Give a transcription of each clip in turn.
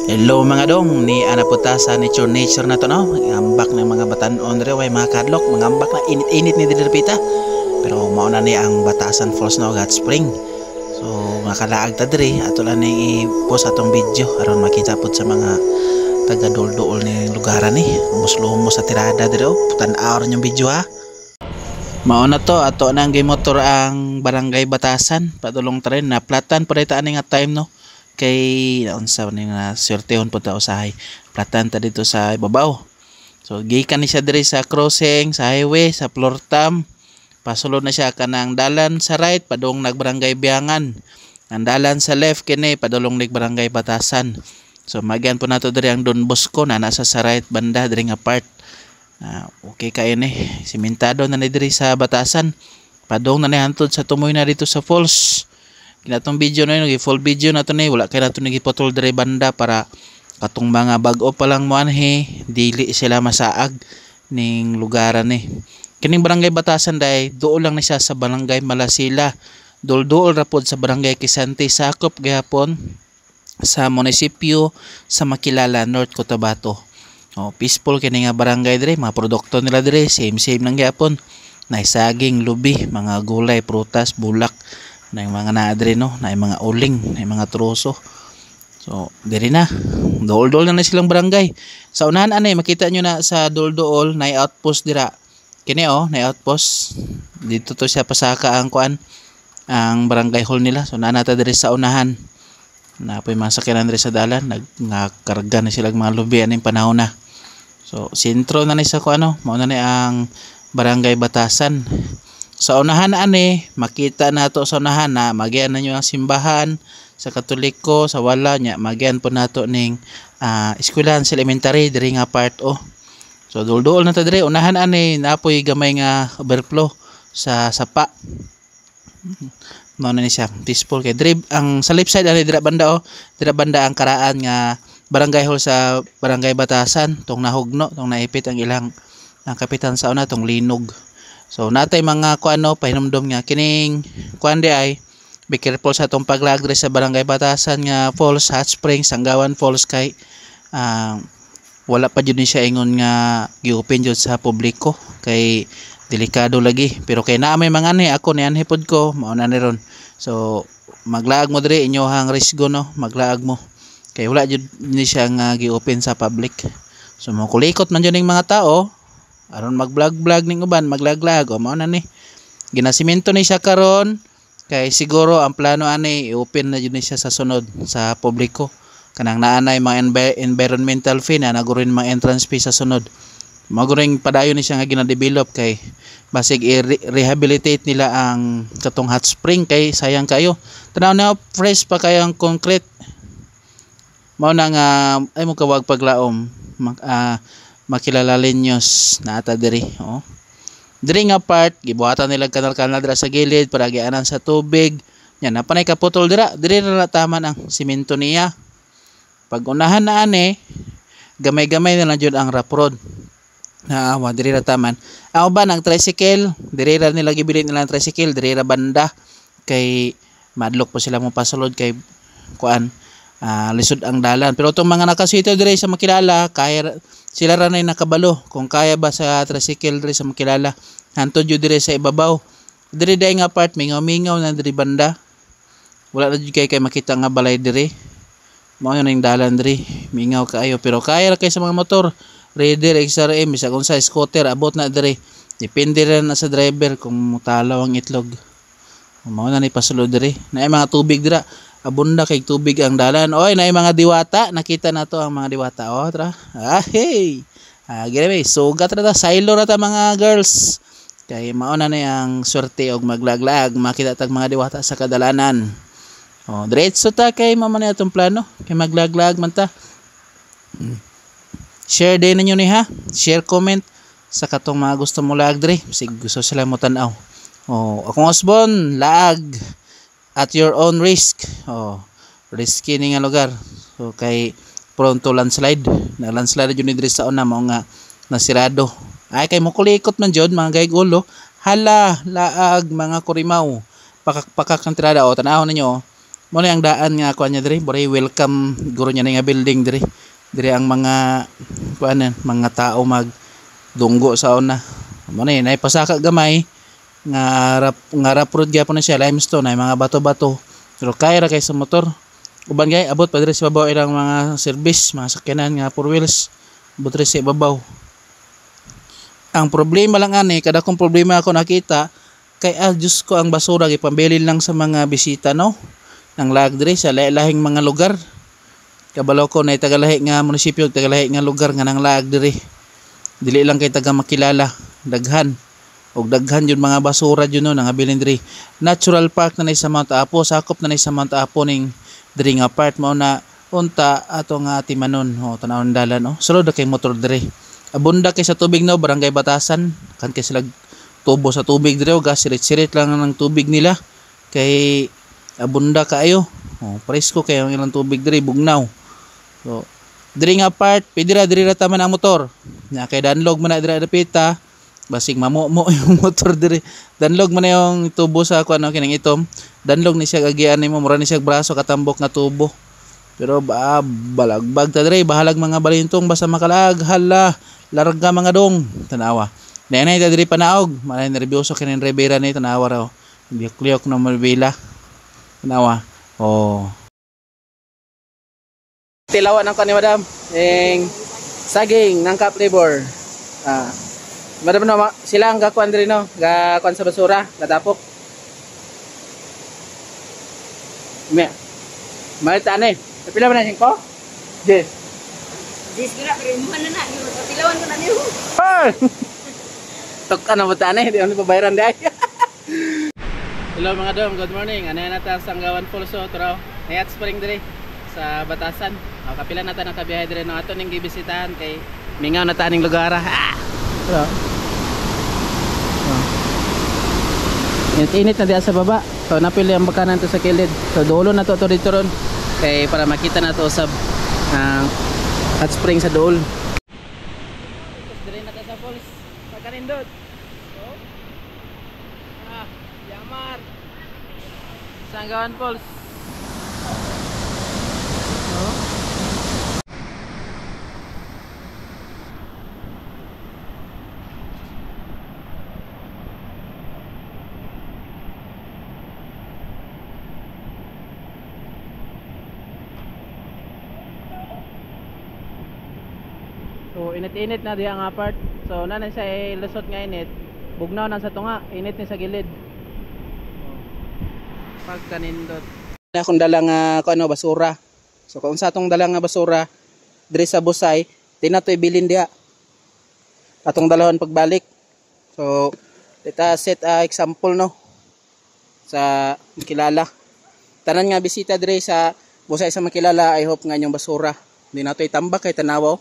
Hello mga dong, ni ana puta sa nature na to no. Ambak ng mga batan-on dere way mga kadlok, mga ambak na init-init ni diri pita. Pero mao na ni ang Batasan Falls no hot spring. So makalaag ta diri ato lang ni i-post atong video aron makita pud sa mga taga dol-dol ni lugaran ni. Lumos-lumos sa tirada diri oh. Putan-aw yung video ha. Mao na to ato nang gimotor ang Barangay Batasan, padulong tren na platan pa dita ani nga time no. Kay unsa ni nga sortehon po ta usahay platan ta dito sa ibabaw. So gikan ni siya diri sa crossing sa highway sa Flortam. Pasulod na siya kanang dalan sa right padung nagbarangay Biangan. Ang dalan sa left kini padulong nig Barangay Batasan. So magyan po nato diri ang Don Bosco na nasa sa right banda diri nga part. Okay kayo ni simentado na ni diri sa Batasan. Padung na ni hantod sa tumoy na dito sa falls. Kinatong video na yun, full video na to ni wala kay nato nagipotol diri banda para katong mga bag-o pa lang mo anhi dili sila masaag ning lugaran ni. Kining Barangay Batasan day duol lang ni siya sa Barangay Malasila. Duol-duol ra pod sa Barangay Quezante sakop gihapon sa munisipyo sa Makilala, North Cotabato. Peaceful kini nga barangay diri, mga produkto nila diri same lang gihapon. Naisaging, lubi, mga gulay, prutas, bulak na yung mga naadre no, na yung mga uling, na yung mga troso. So, diri na. Dool-dool na silang barangay. Sa unahan anay, makita nyo na sa dool-dool, na outpost dira. Kini na outpost. Dito to siya pasaka ang kuan, ang barangay hall nila. So, naanata diri sa unahan. Na po yung mga sakyanan diri sa dalan, nagkarga na silang mga lubi, anong panahon na. So, sentro na ni sa kuan, mauna na ang Barangay Batasan. Sa unahan ani makita nato sa unahan na magian na nyo ang simbahan sa Katoliko sa wala nya magian po nato ning eskwelahan sa elementary diri nga part So dul-duol na ta diri unahan ani napoy gamay nga overflow sa sapa. Mao na ni siya peaceful kay diri ang sa left side ani dira banda dira banda ang karaan nga barangay hall sa Barangay Batasan tong nahugno tong naipit ang ilang ang kapitan sa una tong linog. So natay mga kuano pahinumdom nga kining kuan di ay be careful sa atong paglagre sa Barangay Batasan nga falls, hot springs, Sanggawan Falls kay wala pa jud ni siya ingon nga gi-open jud sa publiko kay delikado lagi pero kay naa may mga ni ako ni anhipod ko mao na ni ron. So maglaag mo diri inyohang risgo no maglaag mo kay wala jud ni siya nga gi-open sa public. So mo kulikot man jud ning mga tao aron mag-vlog ning uban maglaglag mao na ni ginasimento ni siya karon kay siguro ang plano ani i-open na jud ni siya sa sunod sa publiko kanang naanay mga environmental fee na nagurin mga entrance fee sa sunod maguring padayon ni siya nga gina-develop kay basig i-rehabilitate nila ang katong hot spring kay sayang kayo tanaw na fresh pa kayo ang concrete mao na nga ay mo kawag paglaom Makilala Lenyos na ata diri diri nga part gibuhatan nila kanal-kanal dira sa gilid para gianan sa tubig yan napanay kaputol diri na taman ang simento niya pag unahan na ani gamay-gamay na lang jud ang rough road na diri ra taman ang uban ang tricycle diri ra nila gibili nila ang tricycle diri ra banda kay madlok po sila mo pasulod kay kuan lisod ang dalan pero itong mga nakasito diri sa Makilala kaya sila ra nay nakabalo kung kaya ba sa tricycle diri sa Makilala hantod jud diri sa ibabaw diri day nga part mingaw-mingaw na diri banda wala na jud kay makita nga balay diri mao na ning dalan diri mingaw kaayo pero kaya ra kay sa mga motor Raider XRM bisa kung sa scooter abot na diri depende ra na sa driver kung mutalaw ang itlog mao na ni pasulod diri naay mga tubig dira abunda kay tubig ang dalan oy naay mga diwata nakita na to ang mga diwata tra hey gire sugat ra ta silo ra ta mga girls kay mao na ni ang swerte og maglaglag makita tag mga diwata sa kadalanan diretso ta kay mao man atong plano kay maglaglag man ta share din ninyo ni ha share comment sa katong mga gusto mo lag diri sig gusto sila mo tan-aw akong Osbon laag at your own risk risky ni nga lugar so kay pronto landslide na landslide jud ni diri sa una mao nga nasirado ay kay mo kulikot man jud mga gaygulo hala laag mga kurimaw pakak ng tirada tanaw ninyo Mo na ang daan nga kuan niya diri, bari welcome guro niya nga building diri. Diri ang mga kuan mga tao magdunggo sa una. Mo na nay pasaka gamay nga rap road gyapon na siya, limestone ay mga bato-bato. Pero kaya ra kay sa motor. Uban gay abot pa diri sa babaw ilang mga service, mga sakyanan nga four wheels. Abot diri sa babaw. Ang problema lang ani, kada kong problema ako nakita kay Diyos ko ang basura gipambilin lang sa mga bisita no. Nang lag diri sa lahing mga lugar. Kabalo ko na tagalahi nga munisipyo, tagalahi nga lugar nga nang lag diri. Dili lang kay taga makilala, daghan. Og daghan yun mga basura yun no, nga bilin diri. Natural park na nay sa Mount Apo, sakop na nay sa Mount Apo ning diri nga part mao na unta ato nga timanon. O tanawon dalan no. Sulod kay motor diri. Abunda kay sa tubig no, barangay Batasan, kan kay sila tubo sa tubig diri o gas sirit-sirit lang ng tubig nila. Kay abunda kaayo. Presko kay ang ilang tubig diri bugnaw. So, diri nga part, pwede ra taman ang motor. Nya kay danlog man na diri dapita, basig mamumo yung motor diri. Danlog man na yung tubo sa kuno kinang itom. Danlog ni siya agian nimo, mura ni siya braso katambok nga tubo. Pero balagbag ta diri, bahalag mga balintong basta makalag, hala, larga mga dong, tanawa. Nenay ta diri panaog, malay nervyoso kinin Rivera ni tanawa raw. Biyok-liyok na malbila. Tanawa. Oh. Tilawan ang kani madam. Saging ng cup labor. Madam no, sila ang gakuan diri no, gakuan sa basura, gatapok. Malita ani. Pila man na 5? 10. 10 kira pero mo na na, tilawan ko na niyo. Tok ano mo tani, di ano pabayaran di ay. Hello mga dom, good morning. Ano na ta sa Sanggawan Falls Turaw. Hot spring diri sa Batasan. Kapila na ta nakabiyahe diri no ato ning gibisitahan kay mingaw na ta ning lugar. Hello. Init na diya sa baba. So napili ang bakanan to sa kilid. So dulo na to dito ron. Kay para makita na to sa hot spring sa duol. Diri na ta sa falls. Pagkanindot. So, Yamar. Sanggawan Falls. So init-init na diya nga part. So na siya lusot nga init. Bugnaw na sa tunga, init ni sa gilid. Pagkanindot. Na akong dalang ano basura. So kung sa atong dalang nga basura diri sa Busay, di na to ibilin diha. Atong dalahon pagbalik. So dita set example no sa makilala. Tanan nga bisita diri sa Busay sa makilala, I hope nga inyong basura. Di na to itambak kay tanawaw.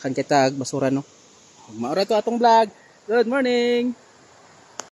Kan kita basura no. Maura to atong vlog. Good morning.